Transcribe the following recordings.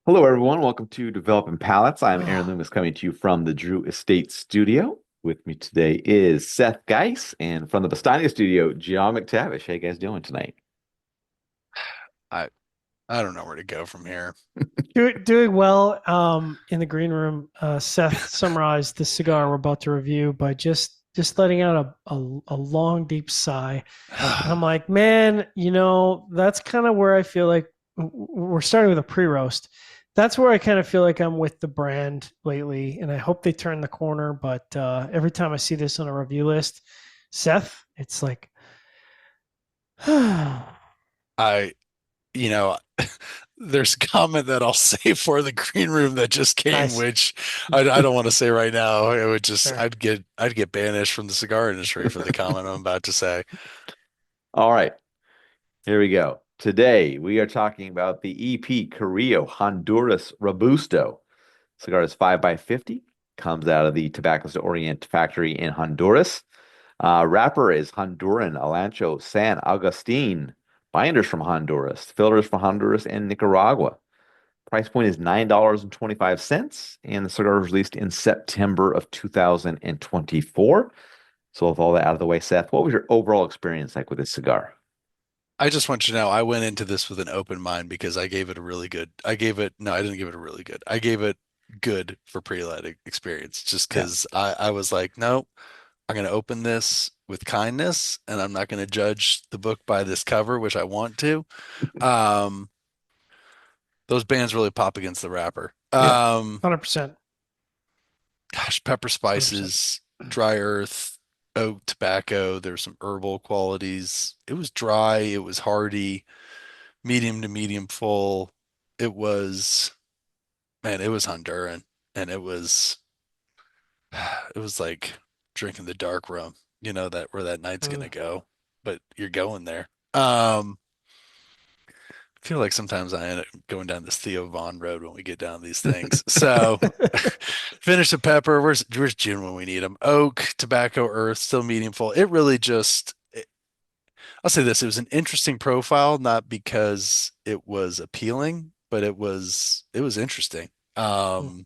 Hello, everyone. Welcome to Developing Palates. I'm Aaron Loomis coming to you from the Drew Estate Studio. With me today is Seth Geis, and from the Bastania Studio, John McTavish. How you guys doing tonight? I I don't know where to go from here. Doing well. In the green room, Seth summarized the cigar we're about to review by just letting out a long, deep sigh. And I'm like, man, that's kind of where I feel like we're starting with a pre-roast. That's where I kind of feel like I'm with the brand lately, and I hope they turn the corner. But every time I see this on a review list, Seth, it's like, I, you know, there's a comment that I'll say for the green room that just came, nice, which I don't want to say right now. It would just fair. I'd get banished from the cigar industry for the comment I'm about to say. All right, here we go. Today, we are talking about the EP Carrillo Honduras Robusto. Cigar is 5 by 50, comes out of the Tobacos de Orient factory in Honduras. Wrapper is Honduran Alancho San Agustin. Binders from Honduras. Fillers from Honduras and Nicaragua. Price point is $9.25, and the cigar was released in September of 2024. So with all that out of the way, Seth, what was your overall experience like with this cigar? I just want you to know I went into this with an open mind because I gave it a really good. I gave it no, I didn't give it a really good. I gave it good for pre-light experience just Yeah. because I was like, no, I'm going to open this with kindness and I'm not going to judge the book by this cover, which I want to. Um, those bands really pop against the wrapper. Yeah. 100%, Gosh, pepper 100%. spices, dry earth, oak, tobacco. There's some herbal qualities. It was dry. It was hearty, medium to medium full. It was, man, it was Honduran, and it was like drinking the dark rum. You know that where that night's gonna Mm. go, but you're going there. I feel like sometimes I end up going down this Theo Vaughn road when we get down these things. So finish the pepper. Where's June when we need them? Oak, tobacco, earth, still medium full. It really just I'll say this, it was an interesting profile, not because it was appealing, but it was interesting. Um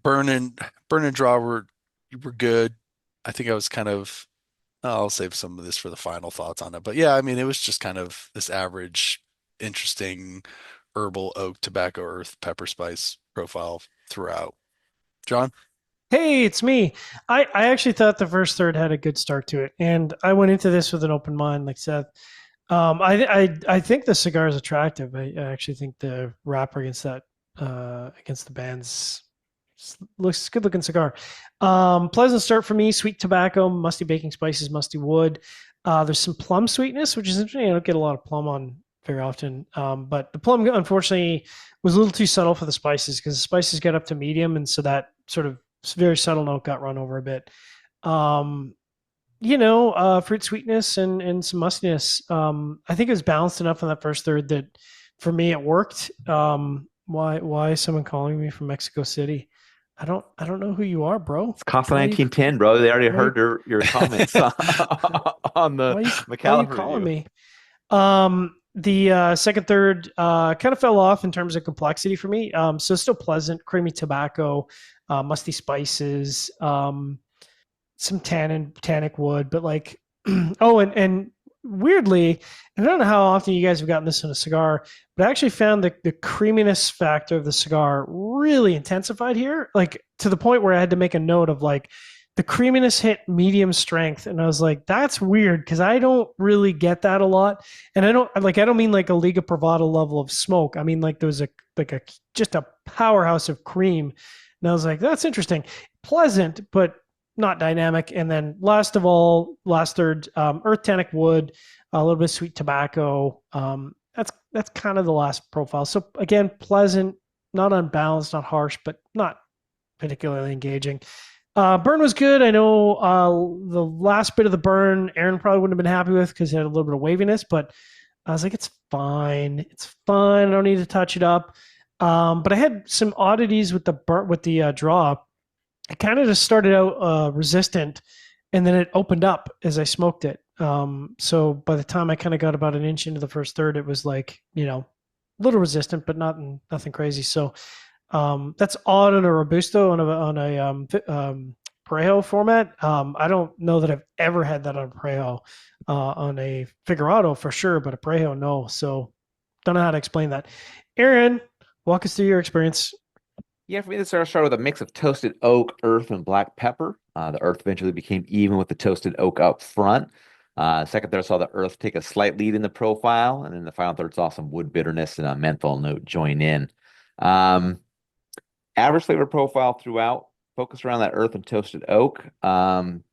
burn and draw were good. I think I was kind of I'll save some of this for the final thoughts on it. But yeah, I mean, it was just kind of this average, interesting herbal oak, tobacco, earth, pepper, spice profile throughout. John? Hey, it's me. I actually thought the first third had a good start to it, and I went into this with an open mind, like Seth. I think the cigar is attractive. I actually think the wrapper against that against the bands looks good looking cigar. Pleasant start for me. Sweet tobacco, musty baking spices, musty wood. There's some plum sweetness, which is interesting. I don't get a lot of plum on very often, but the plum unfortunately was a little too subtle for the spices because the spices get up to medium, and so that sort of very subtle note got run over a bit. Um, fruit sweetness and some mustiness. I think it was balanced enough in that first third that for me it worked. Why is someone calling me from Mexico City? I don't know who you are, bro. It's Casa Why you 1910, bro. They already why heard your comments on the why you McAuliffe calling review. me? The second third kind of fell off in terms of complexity for me. So still pleasant, creamy tobacco, musty spices, some tannic wood, but like oh, and weirdly, and I don't know how often you guys have gotten this in a cigar, but I actually found the creaminess factor of the cigar really intensified here, like to the point where I had to make a note of like the creaminess hit medium strength, and I was like, that's weird because I don't really get that a lot, and I don't mean like a Liga Privada level of smoke. I mean like there was a just a powerhouse of cream, and I was like, that's interesting, pleasant, but not dynamic. And then last of all, last third, earth tannic wood, a little bit of sweet tobacco. That's kind of the last profile. So again, pleasant, not unbalanced, not harsh, but not particularly engaging. Burn was good. I know the last bit of the burn, Aaron probably wouldn't have been happy with because it had a little bit of waviness, but I was like, it's fine. It's fine. I don't need to touch it up. But I had some oddities with the draw. It kind of just started out resistant, and then it opened up as I smoked it. So by the time I kind of got about an inch into the first third, it was like, little resistant, but nothing crazy. So that's odd on a Robusto on a Parejo format. I don't know that I've ever had that on a Parejo. On a Figurado for sure, but a Parejo no. So don't know how to explain that. Aaron, walk us through your experience. Yeah, for me, this started with a mix of toasted oak, earth, and black pepper. The earth eventually became even with the toasted oak up front. Second third saw the earth take a slight lead in the profile, and then the final third saw some wood bitterness and a menthol note join in. Um, Average flavor profile throughout, focused around that earth and toasted oak.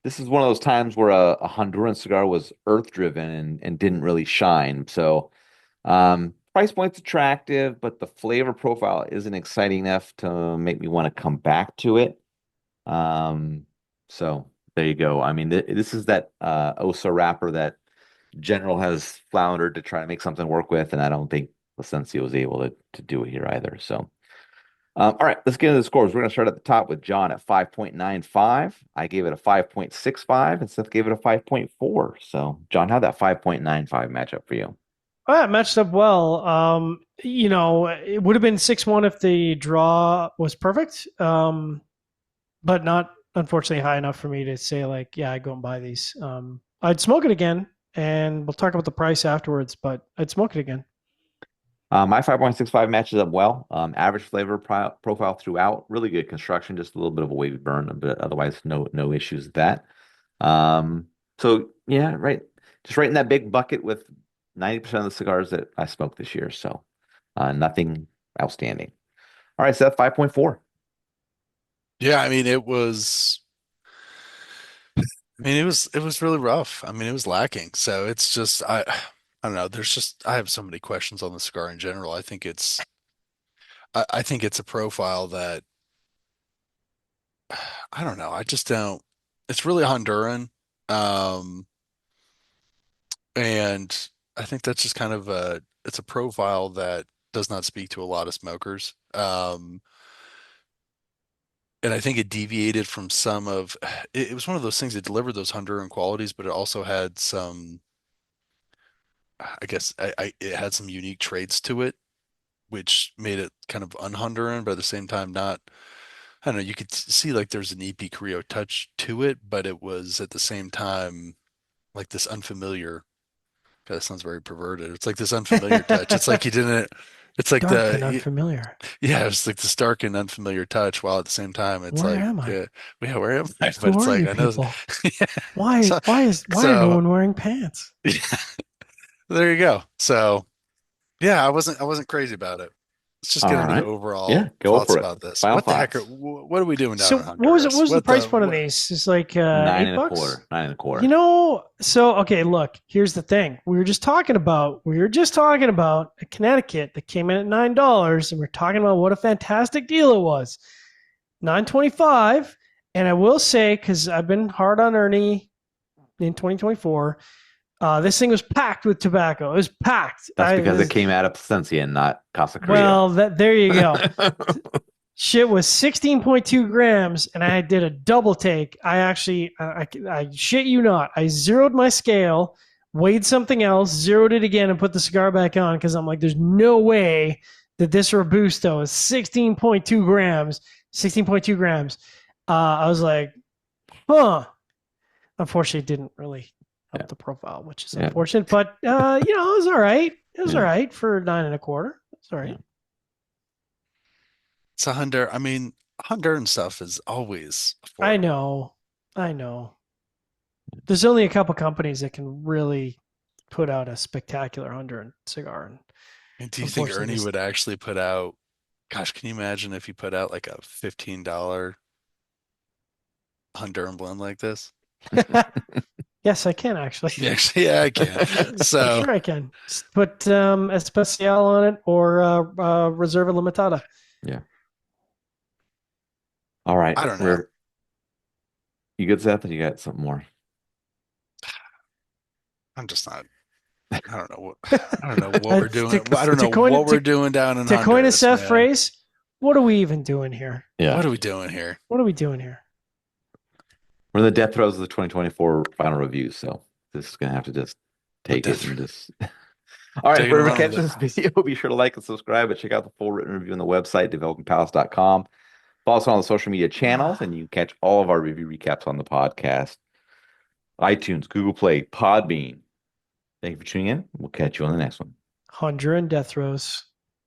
This is one of those times where a Honduran cigar was earth driven and didn't really shine. So price point's attractive, but the flavor profile isn't exciting enough to make me want to come back to it. Um, so there you go. I mean, this is that Osa wrapper that General has floundered to try to make something work with, and I don't think Licencio was able to do it here either. So. All right, let's get into the scores. We're going to start at the top with John at 5.95. I gave it a 5.65, and Seth gave it a 5.4. So, John, how'd that 5.95 match up for you? Oh, it matched up well. It would have been 6-1 if the draw was perfect, but not unfortunately high enough for me to say like, yeah, I'd go and buy these. I'd smoke it again, and we'll talk about the price afterwards. But I'd smoke it again. My 5.65 matches up well. Average flavor profile throughout. Really good construction, just a little bit of a wavy burn, but otherwise no issues with that. So yeah, right, just right in that big bucket with 90% of the cigars that I smoked this year. So nothing outstanding. All right, Seth, 5.4. Yeah, I mean it was really rough. I mean, it was lacking. So it's just I don't know. I have so many questions on the cigar in general. I think it's a profile that I don't know. I just don't. It's really Honduran, um, and I think that's just kind of it's a profile that does not speak to a lot of smokers. And I think it deviated from some of it was one of those things that delivered those Honduran qualities, but it also had some, I guess, it had some unique traits to it, which made it kind of un-Honduran, but at the same time not. I don't know. You could see like there's an EP Carrillo touch to it, but it was at the same time like this unfamiliar. God, that sounds very perverted. It's like this unfamiliar touch. It's like you didn't. It's like Dark and unfamiliar. yeah, it's like the stark and unfamiliar touch, while at the same time it's Where like, am I? yeah, where am I? But Who it's are like you I know, people? yeah. Why? So, Why are no so one wearing pants? yeah, there you go. So yeah, I wasn't crazy about it. Let's just All get into the right. Yeah, overall go thoughts for it. about this. Final What the heck thoughts. what are we doing down So in what was it? What Honduras? was the What price the point on what? these? It's like Nine and a $8. quarter. Nine and a You quarter. know, so okay, look, here's the thing. We were just talking about a Connecticut that came in at $9, and we're talking about what a fantastic deal it was. 9.25, and I will say, because I've been hard on Ernie in 2024, this thing was packed with tobacco. It was packed. That's because it came out of Plasencia and not Casa Carrillo. Well, there you go. Shit was 16.2 grams, and I did a double take. I shit you not. I zeroed my scale, weighed something else, zeroed it again, and put the cigar back on because I'm like, there's no way that this Robusto is 16.2 grams. 16.2 grams. I was like, huh. Unfortunately, it didn't really Yeah. help the profile, which is Yeah. unfortunate. But it was all right. It was Yeah. all right for 9.25. It's all right. Yeah. It's a Honduran. I mean, Honduran stuff is always I affordable. know. I know. There's only a couple companies that can really put out a spectacular Honduran cigar. And And do you think unfortunately, Ernie would actually put out, gosh, can you imagine if he put out like a $15 Honduran blend like this? yes, I can actually. Yeah, actually, yeah, I can. So Sure, I can. Put Especial on it or Reserva Limitada. Yeah. All right. I don't know. You good, Seth? Or you got something more? I'm just not. I don't know what. I don't know what we're doing. I don't To know coin what we're doing down in to coin a Honduras, Seth man. phrase, what are we even doing here? Yeah. What are we doing here? What are we doing here? We're in the death throes of the 2024 final reviews, so this is gonna have to just take it and just All right, Taking a wherever you run catch with it. this video, be sure to like and subscribe, but check out the full written review on the website, developingpalace.com. Follow us on the social media channels, and you can catch all of our review recaps on the podcast. iTunes, Google Play, Podbean. Thank you for tuning in. We'll catch you on the next one. Honduran death rows.